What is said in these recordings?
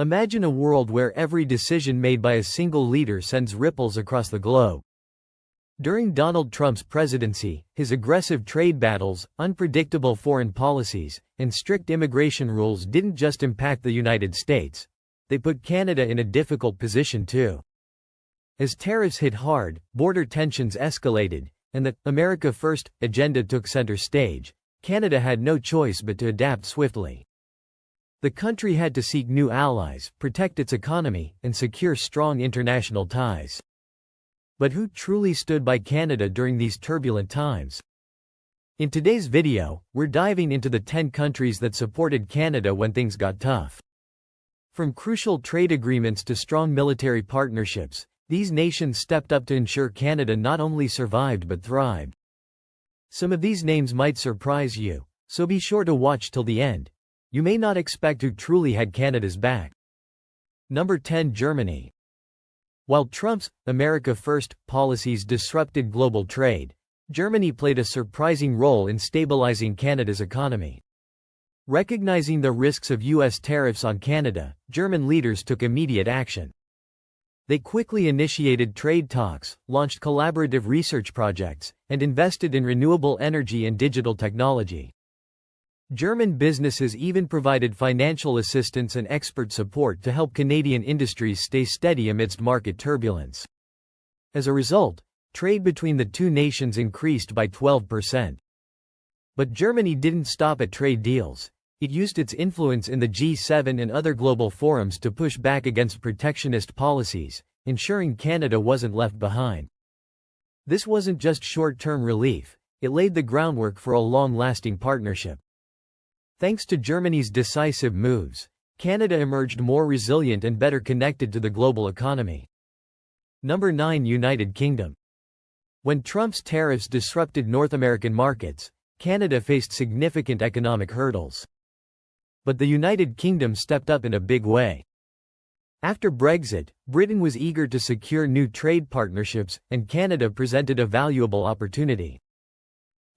Imagine a world where every decision made by a single leader sends ripples across the globe. During Donald Trump's presidency, his aggressive trade battles, unpredictable foreign policies, and strict immigration rules didn't just impact the United States. They put Canada in a difficult position too. As tariffs hit hard, border tensions escalated, and the "America First" agenda took center stage, Canada had no choice but to adapt swiftly. The country had to seek new allies, protect its economy, and secure strong international ties. But who truly stood by Canada during these turbulent times? In today's video, we're diving into the 10 countries that supported Canada when things got tough. From crucial trade agreements to strong military partnerships, these nations stepped up to ensure Canada not only survived but thrived. Some of these names might surprise you, so be sure to watch till the end. You may not expect who truly had Canada's back. Number 10. Germany. While Trump's "America First" policies disrupted global trade, Germany played a surprising role in stabilizing Canada's economy. Recognizing the risks of U.S. tariffs on Canada, German leaders took immediate action. They quickly initiated trade talks, launched collaborative research projects, and invested in renewable energy and digital technology. German businesses even provided financial assistance and expert support to help Canadian industries stay steady amidst market turbulence. As a result, trade between the two nations increased by 12%. But Germany didn't stop at trade deals. It used its influence in the G7 and other global forums to push back against protectionist policies, ensuring Canada wasn't left behind. This wasn't just short-term relief, it laid the groundwork for a long-lasting partnership. Thanks to Germany's decisive moves, Canada emerged more resilient and better connected to the global economy. Number 9. United Kingdom. When Trump's tariffs disrupted North American markets, Canada faced significant economic hurdles. But the United Kingdom stepped up in a big way. After Brexit, Britain was eager to secure new trade partnerships, and Canada presented a valuable opportunity.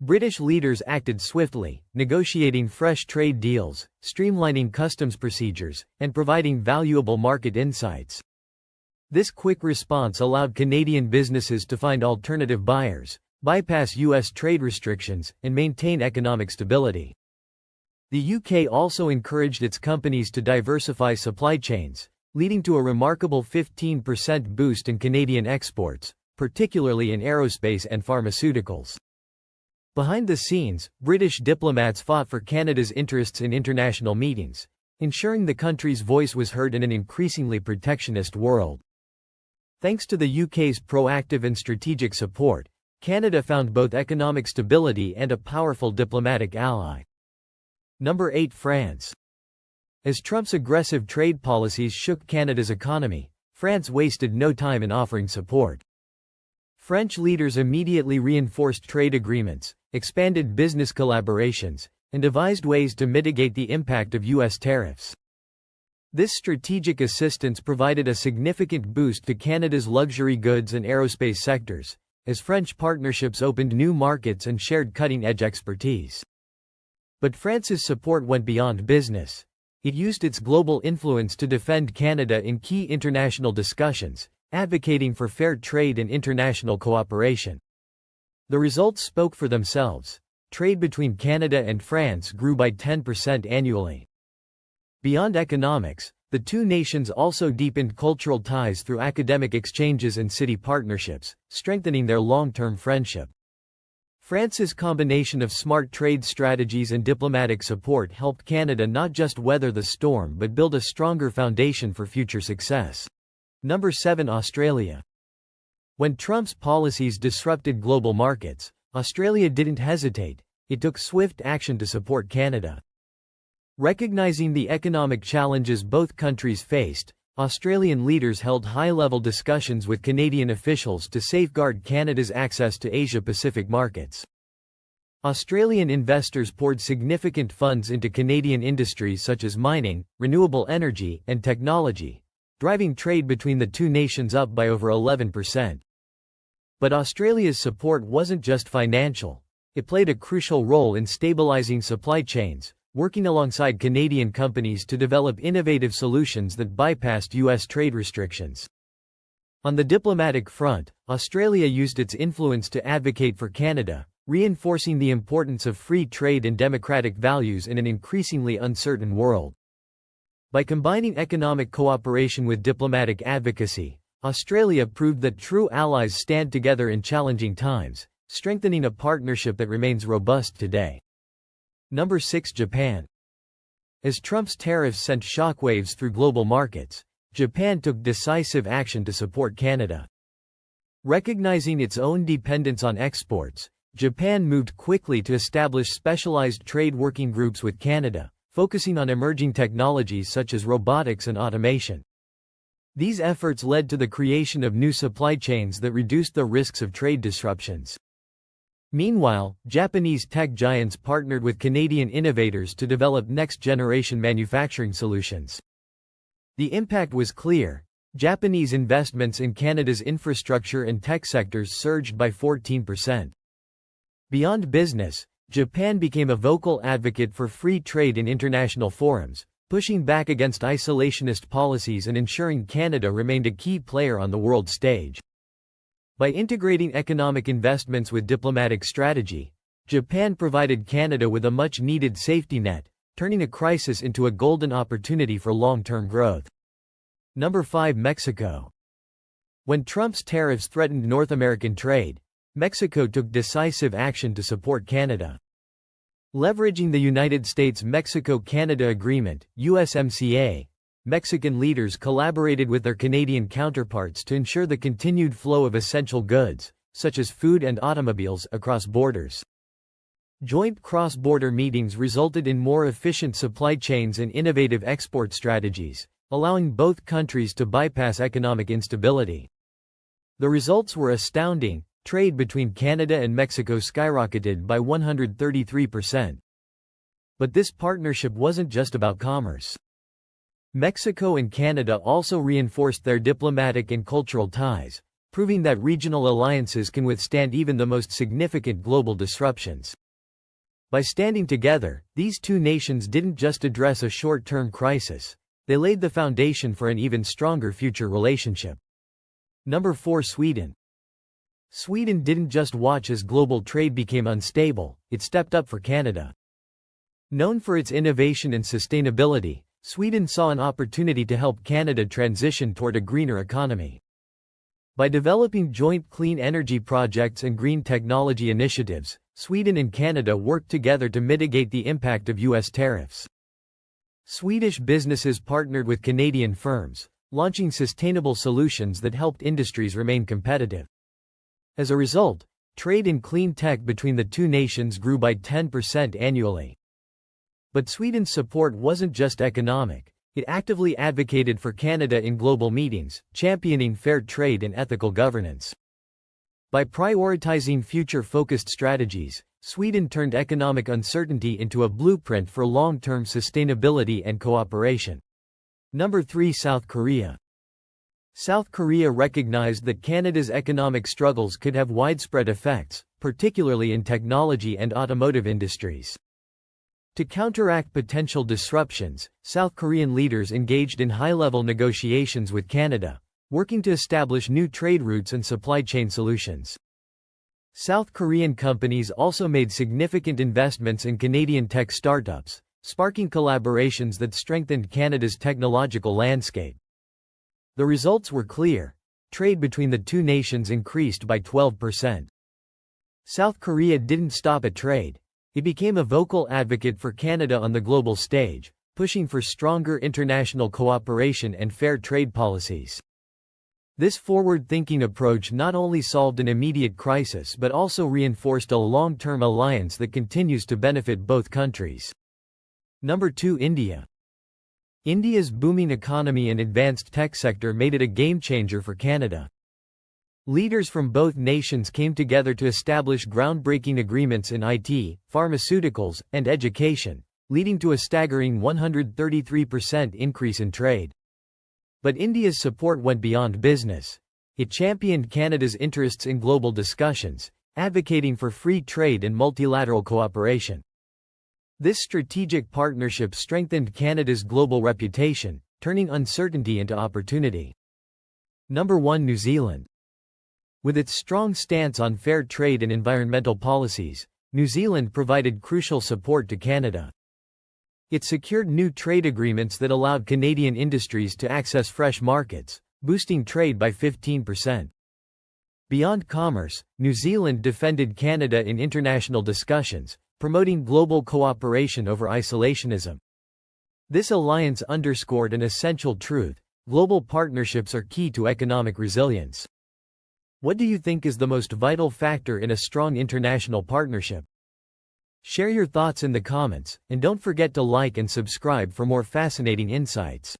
British leaders acted swiftly, negotiating fresh trade deals, streamlining customs procedures, and providing valuable market insights. This quick response allowed Canadian businesses to find alternative buyers, bypass U.S. trade restrictions, and maintain economic stability. The UK also encouraged its companies to diversify supply chains, leading to a remarkable 15% boost in Canadian exports, particularly in aerospace and pharmaceuticals. Behind the scenes, British diplomats fought for Canada's interests in international meetings, ensuring the country's voice was heard in an increasingly protectionist world. Thanks to the UK's proactive and strategic support, Canada found both economic stability and a powerful diplomatic ally. Number 8. France. As Trump's aggressive trade policies shook Canada's economy, France wasted no time in offering support. French leaders immediately reinforced trade agreements, expanded business collaborations, and devised ways to mitigate the impact of U.S. tariffs. This strategic assistance provided a significant boost to Canada's luxury goods and aerospace sectors, as French partnerships opened new markets and shared cutting-edge expertise. But France's support went beyond business. It used its global influence to defend Canada in key international discussions, advocating for fair trade and international cooperation. The results spoke for themselves. Trade between Canada and France grew by 10% annually. Beyond economics, the two nations also deepened cultural ties through academic exchanges and city partnerships, strengthening their long-term friendship. France's combination of smart trade strategies and diplomatic support helped Canada not just weather the storm but build a stronger foundation for future success. Number 7. Australia. When Trump's policies disrupted global markets, Australia didn't hesitate. It took swift action to support Canada. Recognizing the economic challenges both countries faced, Australian leaders held high-level discussions with Canadian officials to safeguard Canada's access to Asia-Pacific markets. Australian investors poured significant funds into Canadian industries such as mining, renewable energy, and technology, driving trade between the two nations up by over 11%. But Australia's support wasn't just financial. It played a crucial role in stabilizing supply chains, working alongside Canadian companies to develop innovative solutions that bypassed U.S. trade restrictions. On the diplomatic front, Australia used its influence to advocate for Canada, reinforcing the importance of free trade and democratic values in an increasingly uncertain world. By combining economic cooperation with diplomatic advocacy, Australia proved that true allies stand together in challenging times, strengthening a partnership that remains robust today. Number 6. Japan. As Trump's tariffs sent shockwaves through global markets, Japan took decisive action to support Canada. Recognizing its own dependence on exports, Japan moved quickly to establish specialized trade working groups with Canada, focusing on emerging technologies such as robotics and automation. These efforts led to the creation of new supply chains that reduced the risks of trade disruptions. Meanwhile, Japanese tech giants partnered with Canadian innovators to develop next-generation manufacturing solutions. The impact was clear. Japanese investments in Canada's infrastructure and tech sectors surged by 14%. Beyond business, Japan became a vocal advocate for free trade in international forums, pushing back against isolationist policies and ensuring Canada remained a key player on the world stage. By integrating economic investments with diplomatic strategy, Japan provided Canada with a much-needed safety net, turning a crisis into a golden opportunity for long-term growth. Number 5. Mexico. When Trump's tariffs threatened North American trade, Mexico took decisive action to support Canada. Leveraging the United States-Mexico-Canada Agreement, USMCA, Mexican leaders collaborated with their Canadian counterparts to ensure the continued flow of essential goods, such as food and automobiles, across borders. Joint cross-border meetings resulted in more efficient supply chains and innovative export strategies, allowing both countries to bypass economic instability. The results were astounding. Trade between Canada and Mexico skyrocketed by 133%. But this partnership wasn't just about commerce. Mexico and Canada also reinforced their diplomatic and cultural ties, proving that regional alliances can withstand even the most significant global disruptions. By standing together, these two nations didn't just address a short-term crisis, they laid the foundation for an even stronger future relationship. Number 4. Sweden. Sweden didn't just watch as global trade became unstable, it stepped up for Canada. Known for its innovation and sustainability, Sweden saw an opportunity to help Canada transition toward a greener economy. By developing joint clean energy projects and green technology initiatives, Sweden and Canada worked together to mitigate the impact of U.S. tariffs. Swedish businesses partnered with Canadian firms, launching sustainable solutions that helped industries remain competitive. As a result, trade in clean tech between the two nations grew by 10% annually. But Sweden's support wasn't just economic, it actively advocated for Canada in global meetings, championing fair trade and ethical governance. By prioritizing future-focused strategies, Sweden turned economic uncertainty into a blueprint for long-term sustainability and cooperation. Number 3. South Korea. South Korea recognized that Canada's economic struggles could have widespread effects, particularly in technology and automotive industries. To counteract potential disruptions, South Korean leaders engaged in high-level negotiations with Canada, working to establish new trade routes and supply chain solutions. South Korean companies also made significant investments in Canadian tech startups, sparking collaborations that strengthened Canada's technological landscape. The results were clear. Trade between the two nations increased by 12%. South Korea didn't stop at trade. It became a vocal advocate for Canada on the global stage, pushing for stronger international cooperation and fair trade policies. This forward-thinking approach not only solved an immediate crisis but also reinforced a long-term alliance that continues to benefit both countries. Number 2. India. India's booming economy and advanced tech sector made it a game-changer for Canada. Leaders from both nations came together to establish groundbreaking agreements in IT, pharmaceuticals, and education, leading to a staggering 133% increase in trade. But India's support went beyond business. It championed Canada's interests in global discussions, advocating for free trade and multilateral cooperation. This strategic partnership strengthened Canada's global reputation, turning uncertainty into opportunity. Number 1. New Zealand. With its strong stance on fair trade and environmental policies, New Zealand provided crucial support to Canada. It secured new trade agreements that allowed Canadian industries to access fresh markets, boosting trade by 15%. Beyond commerce, New Zealand defended Canada in international discussions, promoting global cooperation over isolationism. This alliance underscored an essential truth: global partnerships are key to economic resilience. What do you think is the most vital factor in a strong international partnership? Share your thoughts in the comments, and don't forget to like and subscribe for more fascinating insights.